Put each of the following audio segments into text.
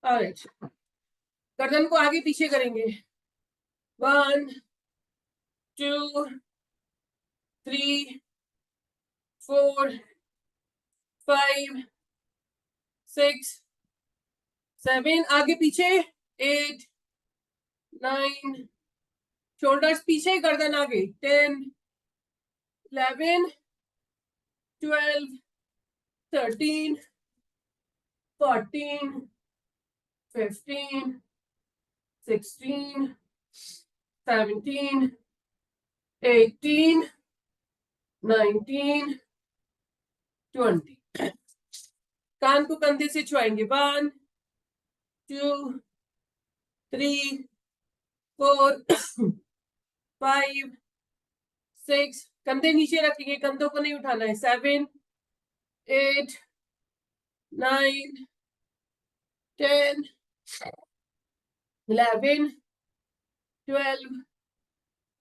Alright, गर्दन को आगे पीछे करेंगे। 1 2 3 4 5 6 7, आगे पीछे 8 9, शोल्डर्स पीछे, गर्दन आगे 10 11 12 13 14 15 16 17 18 19 20। कान को कंधे से छुआएंगे। 1 2 3 4 5 6, कंधे नीचे रखेंगे, कंधों को नहीं उठाना है। 7 8 9 10 11 12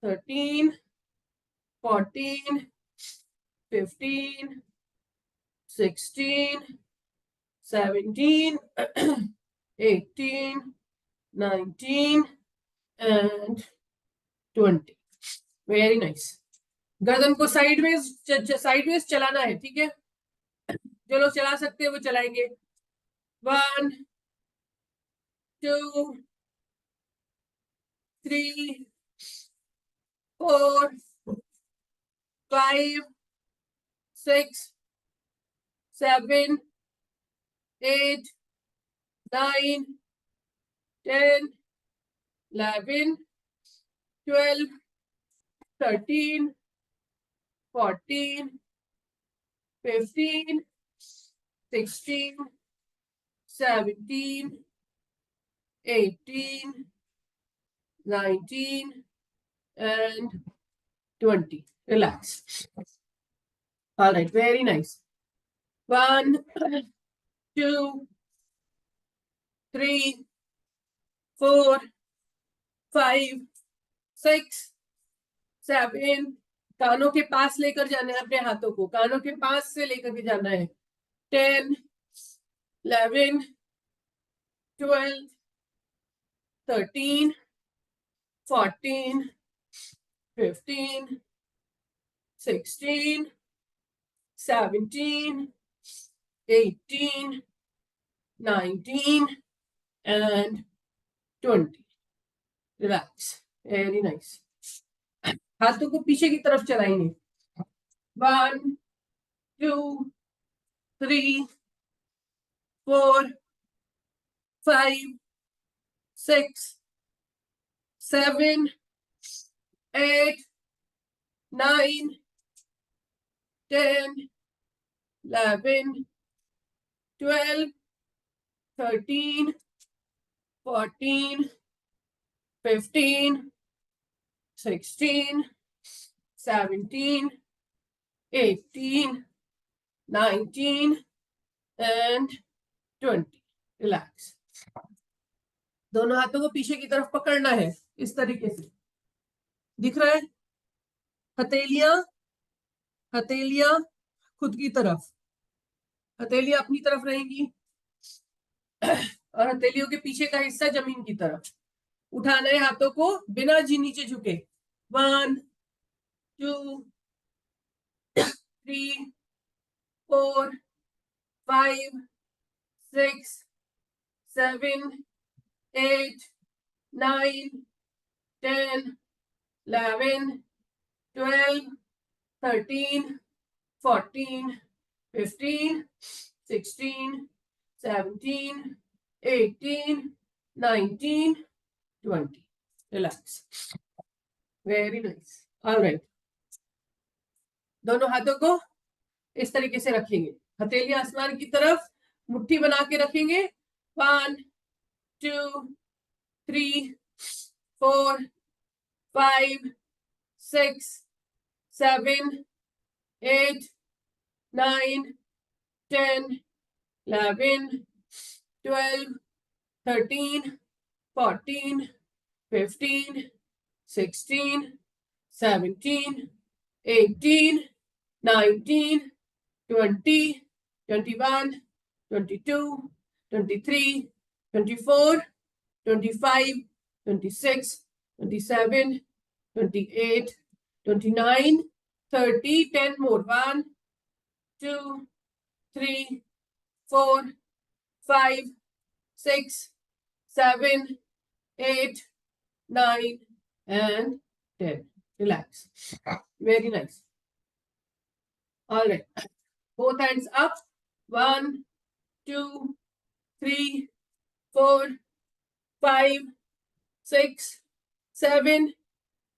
13 14 15 16 17 18 19 and 20। Very nice. गर्दन को साइडवेज चलाना है, ठीक है? जो लोग चला सकते हैं वो चलाएंगे। 1 2 3 4 5 6 7 8 9 10 11 12 13 14 15 16 17 18 19 and 20। Relax. All right, very nice. 1 2 3 4 5 6 7, कानों के पास लेकर जाना है अपने हाथों को, कानों के पास से लेकर के जाना है। 10 11 12 13 14 15 16 17 18 19 and 20। Relax, very nice. हाथों को पीछे की तरफ चलाएंगे। 1 2 3 4 5 6 7 8 9 10 11 12 13 14 15 16 17 18 19 and 20। रिलैक्स। दोनों हाथों को पीछे की तरफ पकड़ना है, इस तरीके से। दिख रहा है? हथेलियां हथेलियां खुद की तरफ, हथेलियां अपनी तरफ रहेंगी और हथेलियों के पीछे का हिस्सा जमीन की तरफ। उठाना है हाथों को बिना जी नीचे झुके। 1 2 3 4 5 6 7 8 9 10 11 12 13 14 15 16 17 18 19 20। Relax, very nice. ऑलराइट, दोनों हाथों को इस तरीके से रखेंगे, हथेलियां आसमान की तरफ, मुट्ठी बना के रखेंगे। 1 2 3 4 5 6 7 8 9 10 11 12 13 14 15 16 17 18 19 20 21 22 23 24, 25, 26, 27, 28, 29, 30, 10 more. 1, 2, 3, 4, 5, 6, 7, 8, 9, and 10. Relax. Very nice. All right. Both hands up. 1, 2, 3, 4, 5, 6, 7,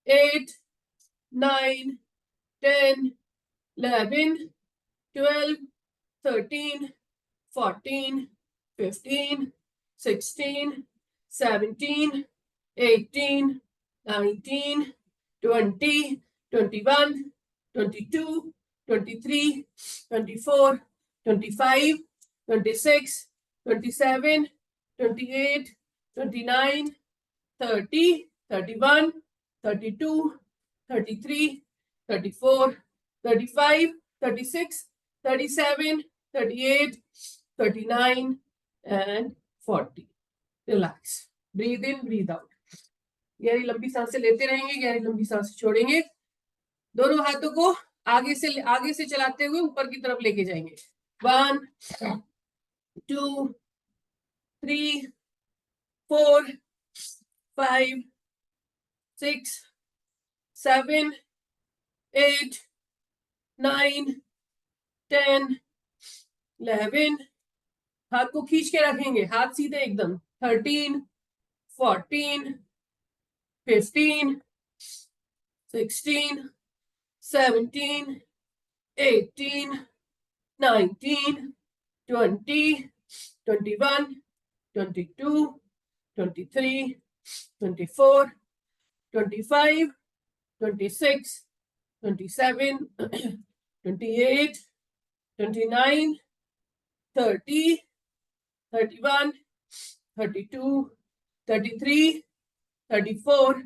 8, 9, 10, 11, 12, 13, 14, 15, 16, 17, 18, 19, 20, 21, 22, 23, 24, 25, 26, 27, 28, 29, 30, 31, 32, 33, 34, 35, 36, 37, 38, 39, and 40. Relax. Breathe in, breathe out. गहरी लंबी सांसें लेते रहेंगे, गहरी लंबी सांसें छोड़ेंगे. दोनों हाथों को आगे से चलाते हुए ऊपर की तरफ लेके जाएंगे. 1, 2, 3, 4, 5, 6, 7, 8, 9, 10, 11. हाथ को खींच के रखेंगे, हाथ सीधे एकदम. 13, 14, 15, 16, 17, 18, 19, 20, 21, 22, 23, 24, 25, 26, 27, 28, 29, 30, 31, 32, 33, 34,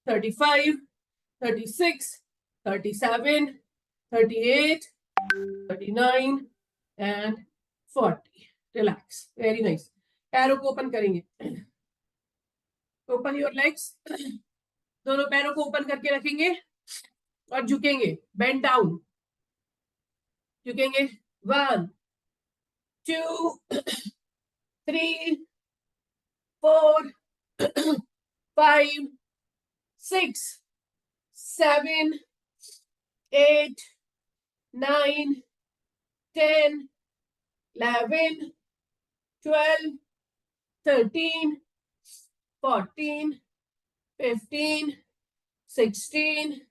35, 36, 37, 38, 39, and 40. Relax. Very nice. पैरों को ओपन करेंगे. Open your legs. दोनों पैरों को ओपन करके रखेंगे और झुकेंगे. Bend down. झुकेंगे. 1, 2, 3, 4, 5, 6, 7, 8, 9, 10, 11, 12, 13, 14, 15, 16,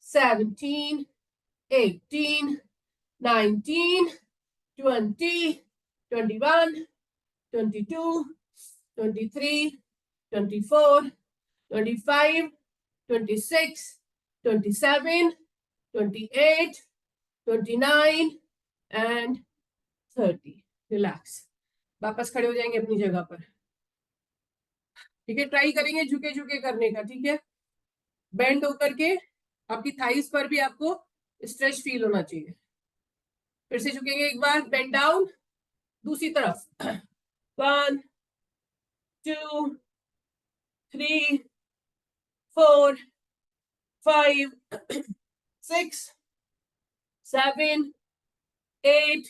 17, 18, 19, 20, 21, 22, 23, 24, 25, 26, 27, 28, 29, and 30. रिलैक्स. वापस खड़े हो जाएंगे अपनी जगह पर. ठीक है. ट्राई करेंगे झुके झुके करने का. ठीक है. बेंड होकर के आपकी थाइस पर भी आपको स्ट्रेच फील होना चाहिए. फिर से झुकेंगे एक बार. Bend down. दूसरी तरफ. 1, 2, 3, 4, 5, 6, 7, 8,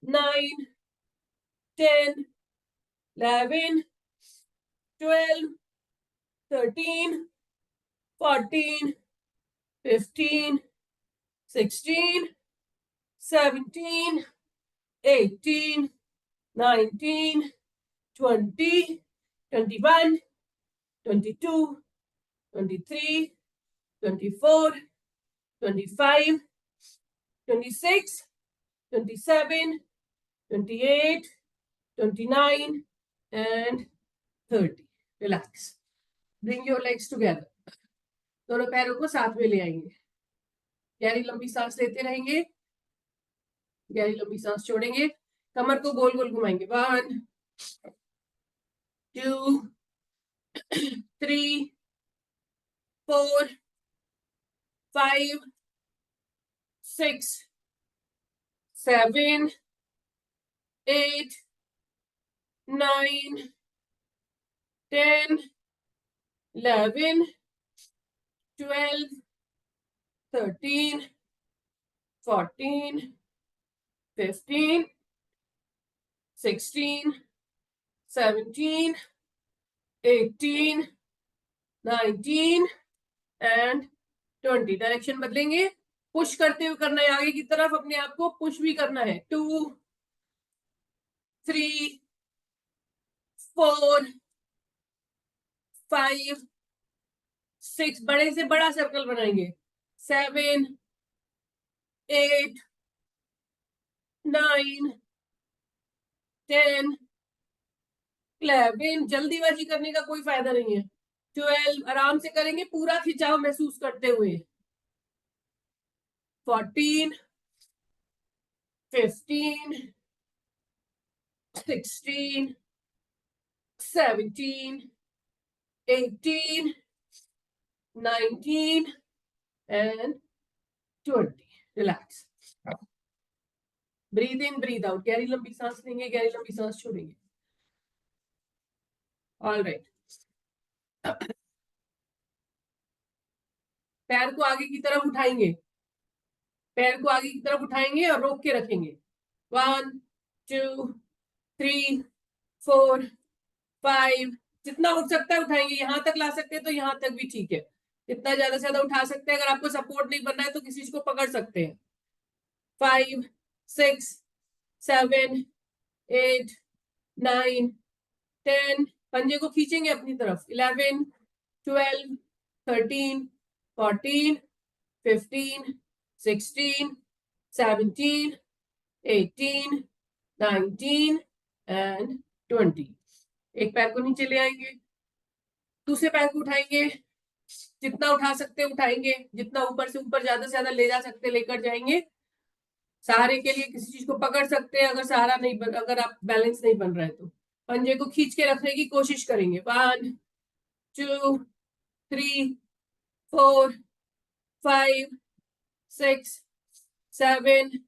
9, 10, 11, 12, 13, 14, 15, 16, 17, 18, 19, 20, 21, 22, 23, 24, 25, 26, 27, 28, 29, and 30. Relax. Bring your legs together. दोनों पैरों को साथ में ले आएंगे. गहरी लंबी सांस लेते रहेंगे. गहरी लंबी सांस छोड़ेंगे. कमर को गोल गोल घुमाएंगे. 1, 2, 3, 4, 5, 6, 7, 8, 9, 10, 11, 12, 13, 14, 15, 16, 17, 18, 19 एंड 20। डायरेक्शन बदलेंगे, पुश करते हुए करना है आगे की तरफ, अपने आप को पुश भी करना है। 2, 3, 4, 5, 6, बड़े से बड़ा सर्कल बनाएंगे। 7, 8, 9, 10, 11, जल्दीबाजी करने का कोई फायदा नहीं है। 12, आराम से करेंगे, पूरा खिंचाव महसूस करते हुए। 14, 15, 16, 17, 18, 19 and 20। Relax, breathe in breathe out, गहरी लंबी सांस लेंगे, गहरी लंबी सांस छोड़ेंगे। ऑल राइट, पैर को आगे की तरफ उठाएंगे, पैर को आगे की तरफ उठाएंगे और रोक के रखेंगे। 1, 2, 3, 4, 5, जितना उठ सकता है उठाएंगे। यहां तक ला सकते हैं तो यहां तक भी ठीक है, जितना ज्यादा से ज्यादा उठा सकते हैं। अगर आपको सपोर्ट नहीं बनना है तो किसी चीज को पकड़ सकते हैं। 5, 6, 7, 8, 9, 10, पंजे को खींचेंगे अपनी तरफ। 11, 12, 13, 14, 15, 16, 17, 18, 19 एंड 20। एक पैर को नीचे ले आएंगे, दूसरे पैर को उठाएंगे, जितना उठा सकते उठाएंगे, जितना ऊपर से ऊपर ज्यादा से ज्यादा ले जा सकते लेकर जाएंगे। सहारे के लिए किसी चीज को पकड़ सकते हैं, अगर सहारा नहीं अगर आप बैलेंस नहीं बन रहा है तो पंजे को खींच के रखने की कोशिश करेंगे। 1, 2, 3, 4, 5, 6, 7,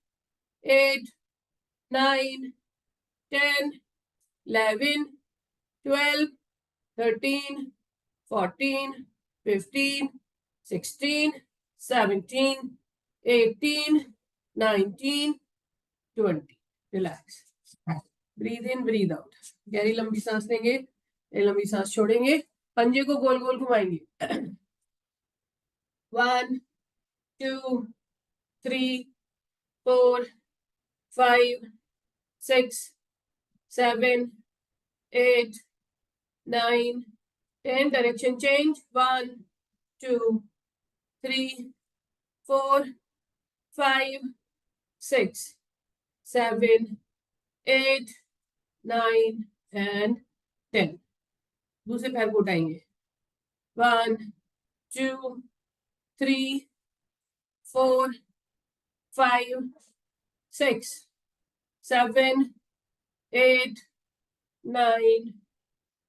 8, 9, 10, 11, 12, 13, 14, 15, 16, 17, 18, 19, 20। Relax, breathe in breathe out, गहरी लंबी सांस लेंगे, लंबी सांस छोड़ेंगे, पंजे को गोल गोल घुमाएंगे। 1, 2, 3, 4, 5, 6, 7, 8, 9, 10। Direction change. 1, 2, 3, 4, 5, 6, 7, 8, 9 एंड 10। दूसरे पैर को उठाएंगे। 1, 2, 3, 4, 5, 6, 7, 8, 9,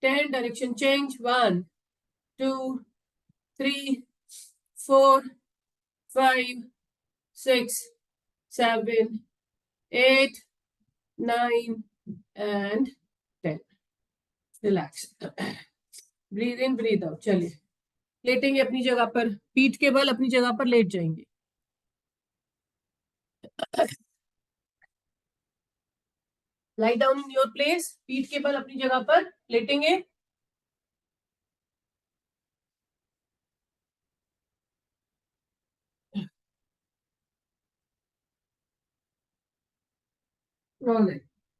10। Direction change. 1, 2, 3, 4, 5, 6, 7, 8, 9 and 10। Relax, breathe in breathe out. चलिए लेटेंगे अपनी जगह पर, पीठ के बल अपनी जगह पर लेट जाएंगे। Lie down in your place, पीठ के बल अपनी जगह पर लेटेंगे।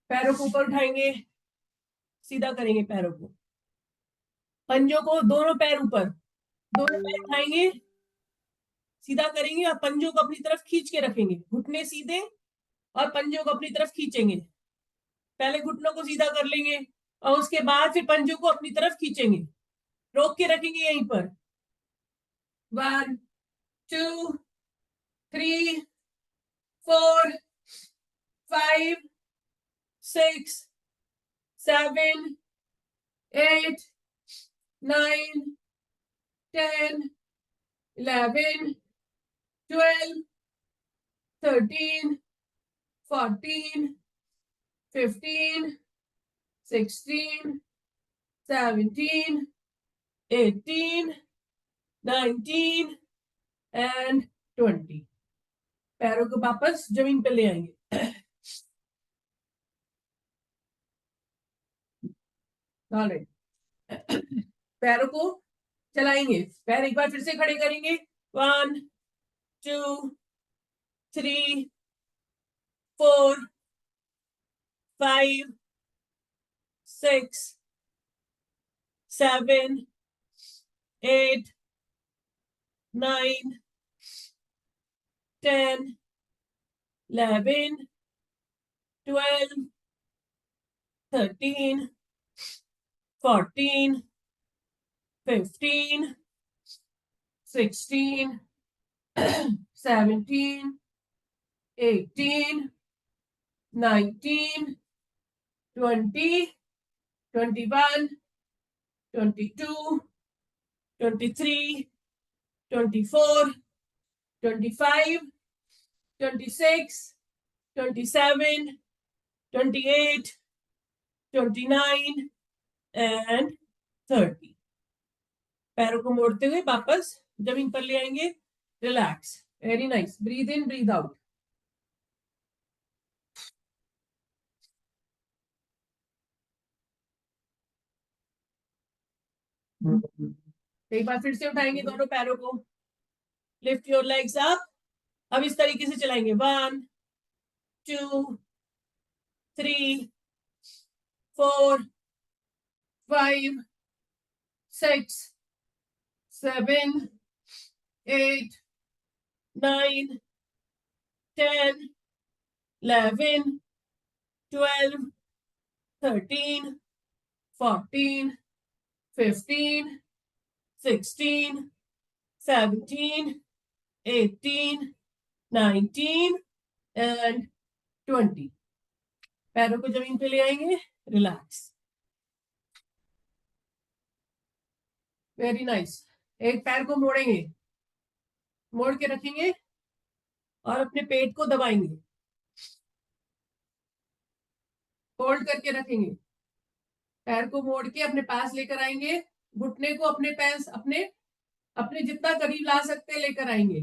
पैरों को ऊपर उठाएंगे, सीधा करेंगे पैरों को, पंजों को, दोनों पैर ऊपर, दोनों पैर उठाएंगे, सीधा करेंगे और पंजों को अपनी तरफ खींच के रखेंगे। घुटने सीधे और पंजों को अपनी तरफ खींचेंगे। पहले घुटनों को सीधा कर लेंगे और उसके बाद फिर पंजों को अपनी तरफ खींचेंगे, रोक के रखेंगे यहीं पर। 1, 2, 3, 4, 5, 6, 7, 8, 9, 10, 11, 12, 13, 14, 15, 16, 17, 18, 19 and 20. पैरों को वापस जमीन पे ले आएंगे. ऑलराइट. पैरों को चलाएंगे. पैर एक बार फिर से खड़े करेंगे. 1, 2, 3, 4, 5, 6, 7, 8, 9, 10, 11, 12, 13, 14, 15, 16, 17, 18, 19, 20, 21, 22, 23, 24, 25, 26, 27, 28, 29 and 30. पैरों को मोड़ते हुए वापस जमीन पर ले आएंगे. Relax. Very nice. Breathe in, breathe out. एक बार फिर से उठाएंगे दोनों पैरों को. Lift your legs up. अब इस तरीके से चलाएंगे. 1, 2, 3, 4, 5, 6, 7, 8, 9, 10, 11, 12, 13, 14, 15, 16, 17, 18, 19 and 20. पैरों को जमीन पे ले आएंगे. रिलैक्स. Very nice. एक पैर को मोड़ेंगे. मोड़ के रखेंगे और अपने पेट को दबाएंगे. होल्ड करके रखेंगे. पैर को मोड़ के अपने पास लेकर आएंगे. घुटने को अपने पैर अपने अपने जितना करीब ला सकते लेकर आएंगे.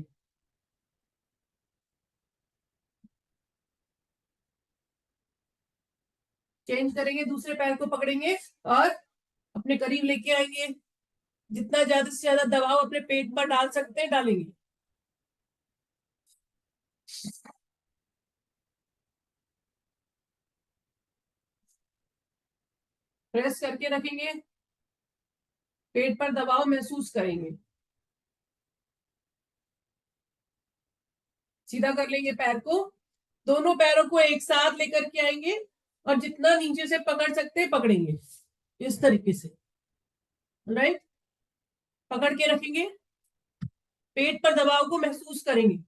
चेंज करेंगे. दूसरे पैर को पकड़ेंगे और अपने करीब लेके आएंगे. जितना ज्यादा से ज्यादा दबाव अपने पेट पर डाल सकते हैं डालेंगे. प्रेस करके रखेंगे. पेट पर दबाव महसूस करेंगे. सीधा कर लेंगे पैर को. दोनों पैरों को एक साथ लेकर के आएंगे और जितना नीचे से पकड़ सकते हैं पकड़ेंगे. इस तरीके से. राइट. पकड़ के रखेंगे. पेट पर दबाव को महसूस करेंगे.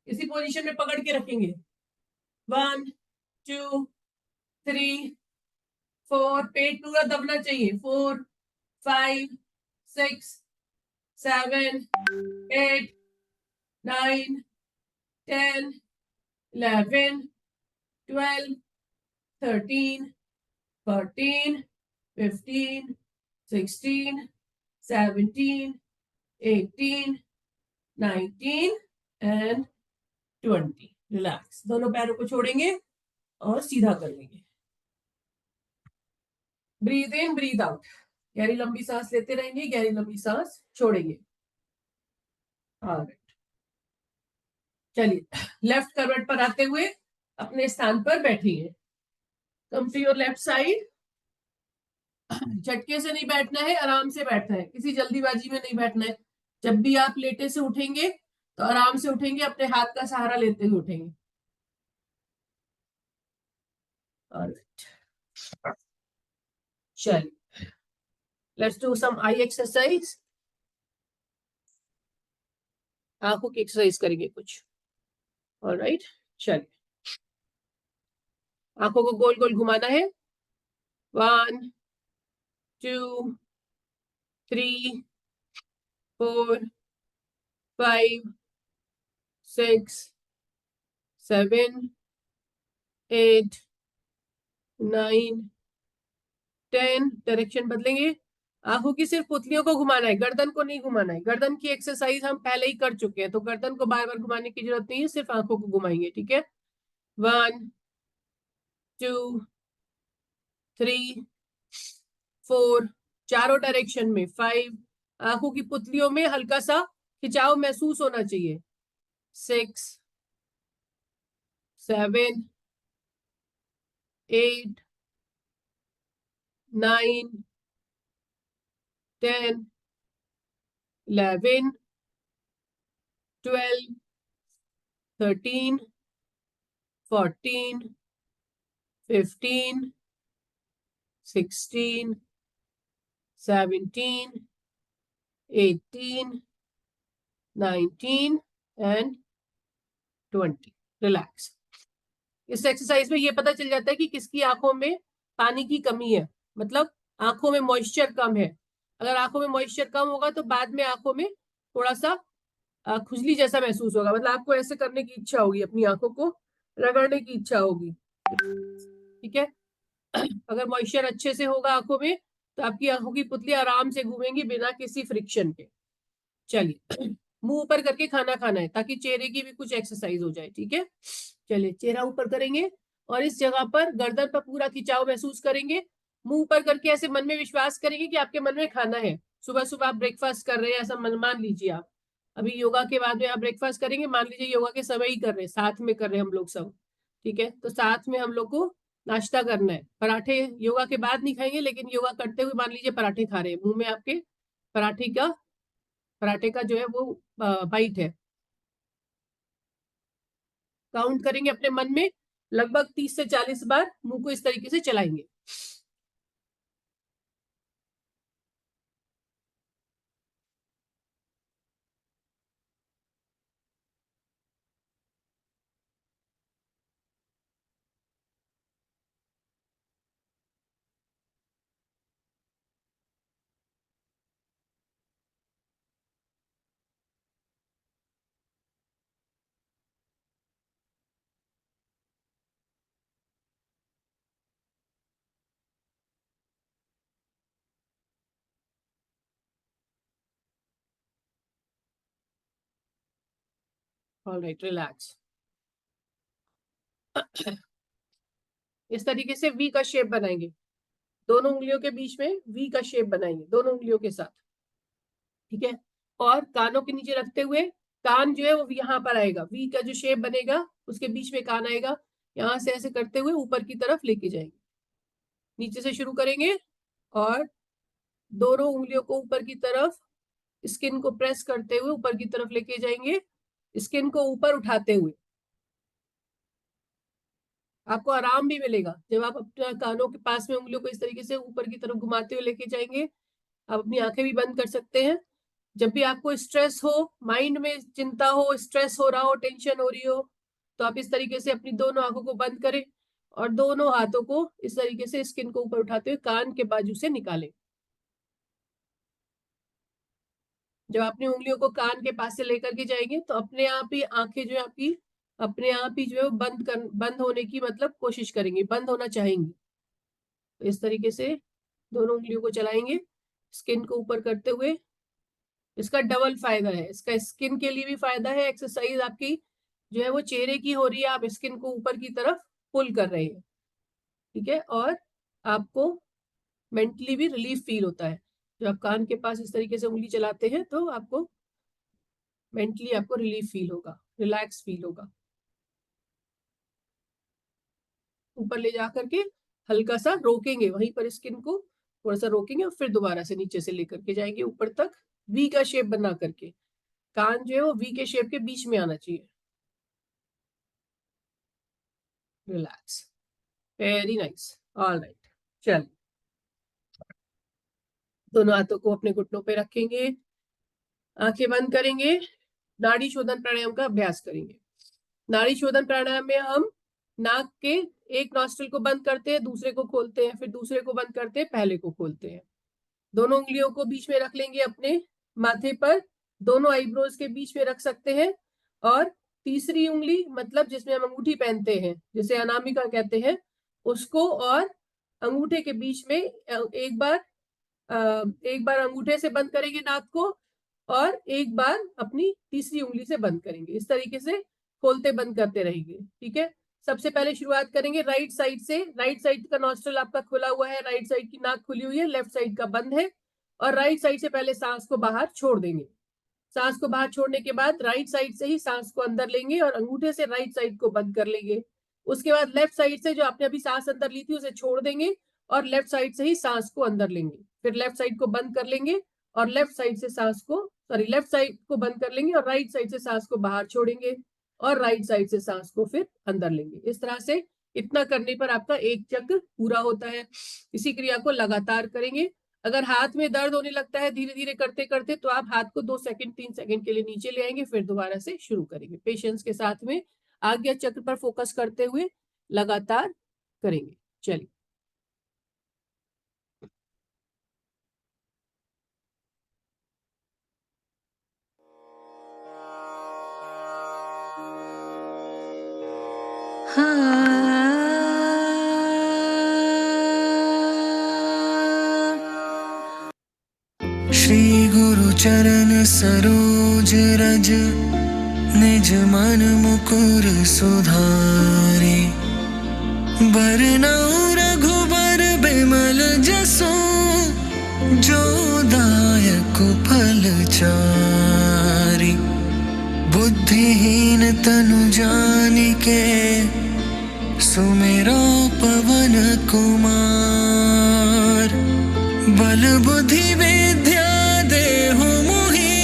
इसी पोजीशन में पकड़ के रखेंगे. 1, 2, 3, 4. पेट पूरा दबना चाहिए. 4, 5, 6, 7, 8, 9, 10, 11, 12, 13, 14, 15, 16, 17, 18, 19 and 20. रिलैक्स. दोनों पैरों को छोड़ेंगे और सीधा कर लेंगे. Breathe in, breathe out. गहरी लंबी सांस लेते रहेंगे. गहरी लंबी सांस छोड़ेंगे. ऑलराइट. चलिए. लेफ्ट करवट पर आते हुए अपने स्थान पर बैठिए. Come to your left side. झटके से नहीं बैठना है. आराम से बैठना है. किसी जल्दीबाजी में नहीं बैठना है. जब भी आप लेटे से उठेंगे तो आराम से उठेंगे. अपने हाथ का सहारा लेते हुए उठेंगे. ऑलराइट. चलिए. Let's do some eye exercise. आंखों की एक्सरसाइज करेंगे कुछ. ऑलराइट. चलिए. आंखों को गोल गोल घुमाना है. 1, 2, 3, 4, 5, 6, 7, 8, 9, 10, डायरेक्शन बदलेंगे। आंखों की सिर्फ पुतलियों को घुमाना है, गर्दन को नहीं घुमाना है। गर्दन की एक्सरसाइज हम पहले ही कर चुके हैं, तो गर्दन को बार बार घुमाने की जरूरत नहीं है, सिर्फ आंखों को घुमाएंगे। ठीक है, 1, 2, 3, 4, चारों डायरेक्शन में 5। आंखों की पुतलियों में हल्का सा खिंचाव महसूस होना चाहिए। 6, 7, 8, 9, 10, 11, 12, 13, 14, 15, 16, 17, 18, 19 and 20। रिलैक्स। इस एक्सरसाइज में ये पता चल जाता है कि किसकी आंखों में पानी की कमी है, मतलब आंखों में मॉइस्चर कम है। अगर आंखों में मॉइस्चर कम होगा तो बाद में आंखों में थोड़ा सा खुजली जैसा महसूस होगा, मतलब आपको ऐसे करने की इच्छा होगी, अपनी आंखों को रगड़ने की इच्छा होगी। ठीक है, अगर मॉइस्चर अच्छे से होगा आंखों में तो आपकी आंखों की पुतली आराम से घूमेंगी बिना किसी फ्रिक्शन के। चलिए, मुंह ऊपर करके खाना खाना है ताकि चेहरे की भी कुछ एक्सरसाइज हो जाए। ठीक है, चलिए चेहरा ऊपर करेंगे और इस जगह पर गर्दन पर पूरा खिंचाव महसूस करेंगे। मुंह ऊपर करके ऐसे मन में विश्वास करेंगे कि आपके मन में खाना है। सुबह सुबह आप ब्रेकफास्ट कर रहे हैं, ऐसा मन मान लीजिए। आप अभी योगा के बाद में आप ब्रेकफास्ट करेंगे, मान लीजिए योगा के समय ही कर रहे हैं, साथ में कर रहे हैं हम लोग सब। ठीक है, तो साथ में हम लोग को नाश्ता करना है। पराठे योगा के बाद नहीं खाएंगे, लेकिन योगा करते हुए मान लीजिए पराठे खा रहे हैं, मुंह में आपके पराठे का जो है वो बाइट है। काउंट करेंगे अपने मन में, लगभग 30 से 40 बार मुंह को इस तरीके से चलाएंगे। Alright, relax. इस तरीके से वी का शेप बनाएंगे, दोनों उंगलियों के बीच में वी का शेप बनाएंगे, दोनों उंगलियों के साथ। ठीक है, और कानों के नीचे रखते हुए कान जो है वो यहाँ पर आएगा, वी का जो शेप बनेगा उसके बीच में कान आएगा। यहाँ से ऐसे करते हुए ऊपर की तरफ लेके जाएंगे। नीचे से शुरू करेंगे और दोनों उंगलियों को ऊपर की तरफ स्किन को प्रेस करते हुए ऊपर की तरफ लेके जाएंगे, स्किन को ऊपर उठाते हुए। आपको आराम भी मिलेगा जब आप अपने कानों के पास में उंगलियों को इस तरीके से ऊपर की तरफ घुमाते हुए लेके जाएंगे। आप अपनी आंखें भी बंद कर सकते हैं। जब भी आपको स्ट्रेस हो, माइंड में चिंता हो, स्ट्रेस हो रहा हो, टेंशन हो रही हो, तो आप इस तरीके से अपनी दोनों आंखों को बंद करें और दोनों हाथों को इस तरीके से स्किन को ऊपर उठाते हुए कान के बाजू से निकालें। जब अपनी उंगलियों को कान के पास से लेकर के जाएंगे तो अपने आप ही आंखें जो है आपकी अपने आप ही जो है बंद होने की मतलब कोशिश करेंगी, बंद होना चाहेंगी। तो इस तरीके से दोनों उंगलियों को चलाएंगे स्किन को ऊपर करते हुए। इसका डबल फायदा है, इसका स्किन के लिए भी फायदा है, एक्सरसाइज आपकी जो है वो चेहरे की हो रही है, आप स्किन को ऊपर की तरफ पुल कर रहे हैं। ठीक है, और आपको मेंटली भी रिलीफ फील होता है। जब आप कान के पास इस तरीके से उंगली चलाते हैं तो आपको मेंटली आपको रिलीफ फील होगा, रिलैक्स फील होगा। ऊपर ले जा करके हल्का सा रोकेंगे, वहीं पर स्किन को थोड़ा सा रोकेंगे और फिर दोबारा से नीचे से लेकर के जाएंगे ऊपर तक, वी का शेप बना करके। कान जो है वो वी के शेप के बीच में आना चाहिए। Relax, very nice. All right, चल दोनों हाथों को अपने घुटनों पे रखेंगे, आंखें बंद करेंगे, नाड़ी शोधन प्राणायाम का अभ्यास करेंगे। नाड़ी शोधन प्राणायाम में हम नाक के एक नॉस्ट्रिल को बंद करते हैं, दूसरे को खोलते हैं, फिर दूसरे को बंद करते हैं, पहले को खोलते हैं। दोनों उंगलियों को बीच में रख लेंगे अपने माथे पर, दोनों आईब्रोज के बीच में रख सकते हैं। और तीसरी उंगली मतलब जिसमें हम अंगूठी पहनते हैं, जिसे अनामिका कहते हैं, उसको और अंगूठे के बीच में एक बार अंगूठे से बंद करेंगे नाक को और एक बार अपनी तीसरी उंगली से बंद करेंगे। इस तरीके से खोलते बंद करते रहेंगे। ठीक है, सबसे पहले शुरुआत करेंगे राइट साइड से। राइट साइड का नॉस्ट्रल आपका खुला हुआ है, राइट साइड की नाक खुली हुई है, लेफ्ट साइड का बंद है। और राइट साइड से पहले सांस को बाहर छोड़ देंगे। सांस को बाहर छोड़ने के बाद राइट साइड से ही सांस को अंदर लेंगे और अंगूठे से राइट साइड को बंद कर लेंगे। उसके बाद लेफ्ट साइड से जो आपने अभी सांस अंदर ली थी उसे छोड़ देंगे और लेफ्ट साइड से ही सांस को अंदर लेंगे। फिर लेफ्ट साइड को बंद कर लेंगे और लेफ्ट साइड को बंद कर लेंगे और राइट साइड से सांस को बाहर छोड़ेंगे और राइट साइड से सांस को फिर अंदर लेंगे। इस तरह से इतना करने पर आपका एक चक्र पूरा होता है। इसी क्रिया को लगातार करेंगे। अगर हाथ में दर्द होने लगता है धीरे धीरे करते करते तो आप हाथ को 2 सेकंड 3 सेकंड के लिए नीचे ले आएंगे, फिर दोबारा से शुरू करेंगे। पेशेंस के साथ में आज्ञा चक्र पर फोकस करते हुए लगातार करेंगे। चलिए, श्री गुरु चरण सरोज रज निज मन मुकुर सुधारे, बरनउँ रघुबर बिमल जसो, जो दायक फल चारि। बुद्धिहीन तनु जानिके, सुमिरो पवन कुमार। बल बुद्धि विद्या देहु मोहि,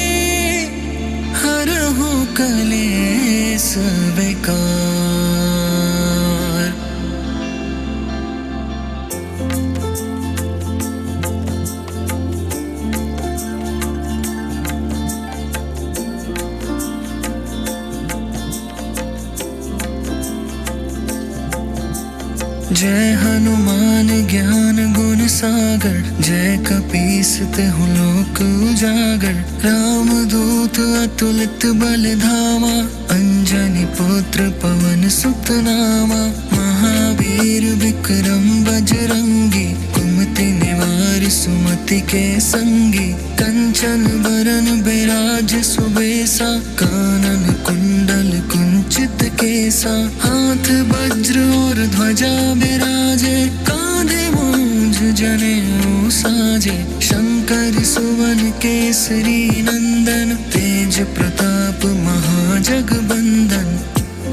हरहु कलेस विकार। जय हनुमान ज्ञान गुण सागर, जय कपीस तिहु लोक उजागर। राम दूत अतुलित बल धामा, अंजनी पुत्र पवन सुत नामा। महावीर विक्रम बजरंगी, कुमति निवार सुमति के संगी। कंचन बरन बिराज सुबेसा, कानन कुंडल कुंचित केसा। हाथ वज्र और ध्वजा बिराजे, कांधे मूंज जनेऊ साजे। शंकर सुवन केसरी नंदन, तेज प्रताप महाजगबंदन।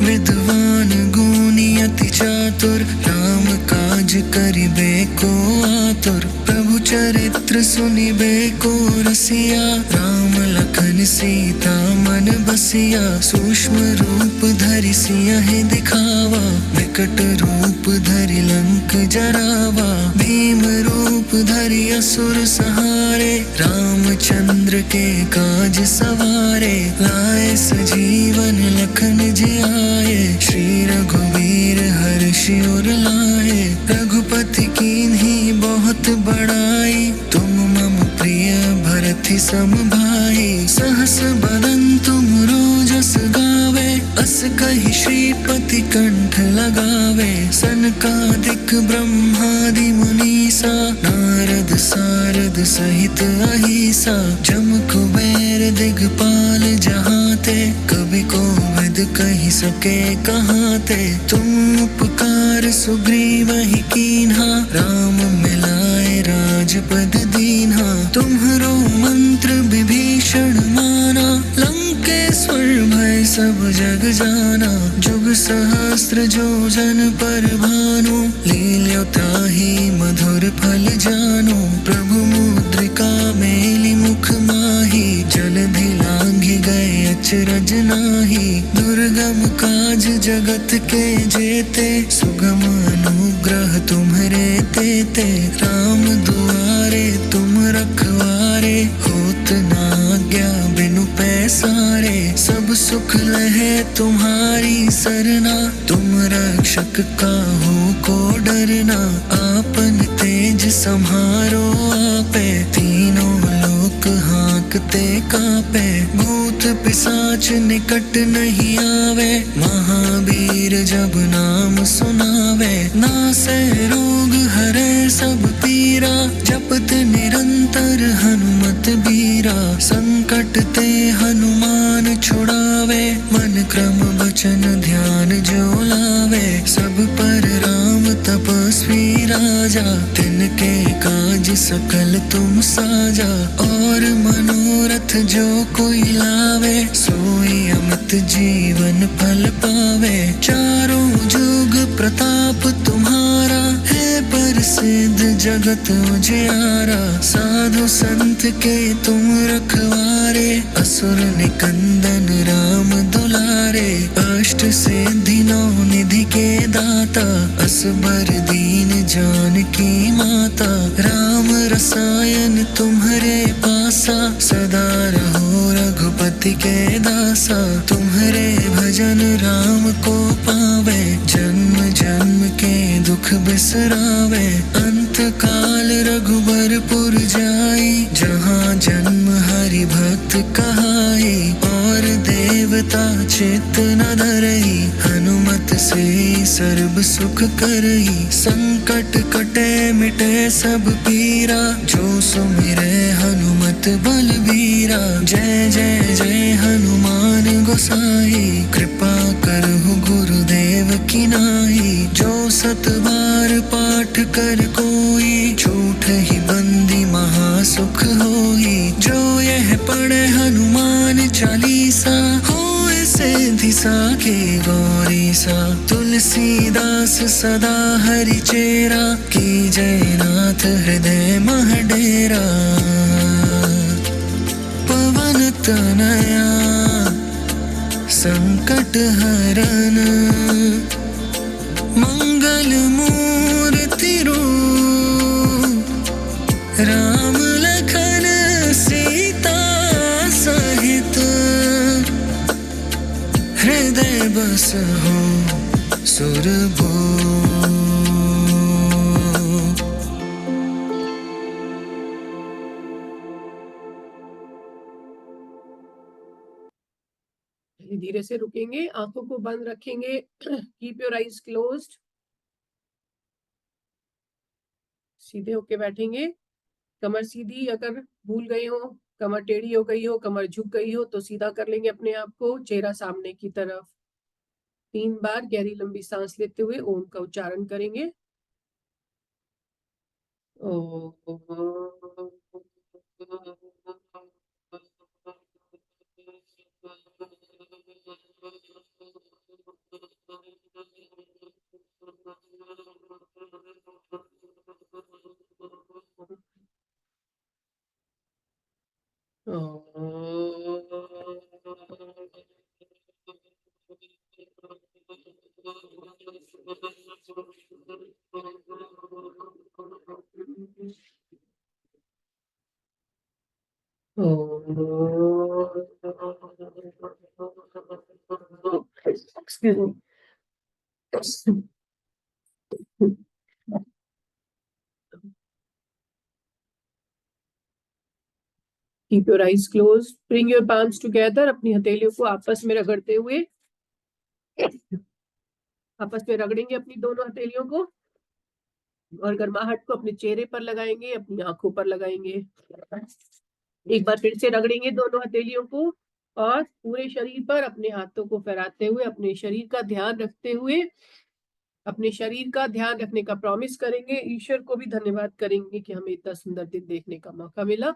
विद्वान गुणी अति चातुर, राम काज करिबे को आतुर। प्रभु चरित्र सुनिबे को रसिया, राम लखन सीता मन बसिया। सूक्ष्म रूप धरि सियहि दिखावा, विकट रूप धरि लंक जरावा। भीम रूप धरि असुर संहारे, रामचंद्र के काज सवारे। लाए सजीवन लखन जियाए, श्री रघुवीर हर्षि उर लाए। रघुपति कीन्ही बहुत बड़ाई, तुम मम प्रिय भरति सम भाई। सहस बदन तुम रोजस गावे, अस कहि श्रीपति कंठ लगावे। सनकादिक ब्रह्मादि मुनीसा, नारद सारद सहित अहिसा। जम कुबेर दिगपाल जहाते, कवि कोविद कहि सके कहाते। तुम उपकार सुग्रीवहि कीन्हा, राम मिलाए राजपद दीन्हा। तुम्हरो मंत्र विभीषण माना, लंकेश्वर भय सब जग जाना। जुग सहस्त्र जो जन पर भानु, लील्यो ताहि मधुर फल जानु। प्रभु मुद्रिका मेलि मुख माहि, जलधि लांघि गए अचरज नाहि। दुर्गम काज जगत के जेते, सुगम अनुग्रह तुम्हरे तेते। राम दुआरे तुम रखवारे, होत न आज्ञा बिनु पैसारे। सब सुख लहे तुम्हारी सरना, तुम रक्षक काहू को डरना। आपन तेज सम्हारो आपे, तीनों लोक हाथ देखते कांपे, भूत पिशाच निकट नहीं आवे, महावीर जब नाम सुनावे, नासे रोग हरे सब पीरा, जपत निरंतर हनुमत बीरा, संकट ते हनुमान छुड़ावे, मन क्रम वचन ध्यान जो लावे, सब पर राम तपस्वी राजा, तिनके काज सकल तुम साजा, और मनोरथ जो कोई लावे, सोई अमित जीवन फल पावे, चारों जुग प्रताप तुम्हारा, है प्रसिद्ध जगत उजियारा, साधु संत के तुम रखवारे, असुर निकंदन राम दुलारे, अष्ट सिद्धि नौ निधि के दाता, असबर दीन जानकी माता, राम रसायन तुम्हारे पासा, सदा रहो रघुपति के दासा, तुम्हारे भजन राम को पावे, जन्म जन्म के दुख बिसरावे, अंत काल रघुबरपुर जाई, जहाँ जन्म हरि भक्त कहाई, और देवता चित्त न धरई, हनुमत से सर्व सुख करई, संकट कटे मिटे सब पीरा, जो सुमिरे हनुमत बलबीरा, जय जय जय हनुमान गोसाई, कृपा करहु गुरुदेव की नाई, जो सत बार पाठ कर कोई, झूठ ही बंदी महासुख होई, जो यह पढ़े हनुमान चालीसा, होए सिद्धि साखी गौरी सा, तुलसीदास सदा हरि चेरा, की जय नाथ हृदय मह डेरा, पवन तनया संकट हरन, मंगल मूर्ति रूप, राम लखन सीता सहित, हृदय बस हो सुरभूप। धीरे से रुकेंगे, आंखों को बंद रखेंगे, कीप योर आईज क्लोज्ड, सीधे होके बैठेंगे, कमर सीधी, अगर भूल गए हो, कमर टेढ़ी हो गई हो, कमर झुक गई हो तो सीधा कर लेंगे अपने आप को, चेहरा सामने की तरफ, 3 बार गहरी लंबी सांस लेते हुए ओम का उच्चारण करेंगे। Excuse me. Keep your eyes closed. Bring your palms together. अपनी हथेलियों को आपस में रगड़ते हुए, आपस में रगड़ेंगे अपनी दोनों हथेलियों को, और गर्माहट को अपने चेहरे पर लगाएंगे, अपनी आंखों पर लगाएंगे। एक बार फिर से रगड़ेंगे दोनों हथेलियों को, और पूरे शरीर पर अपने हाथों को फहराते हुए, अपने शरीर का ध्यान रखते हुए, अपने शरीर का ध्यान रखने का प्रॉमिस करेंगे। ईश्वर को भी धन्यवाद करेंगे कि हमें इतना सुंदर दिन देखने का मौका मिला।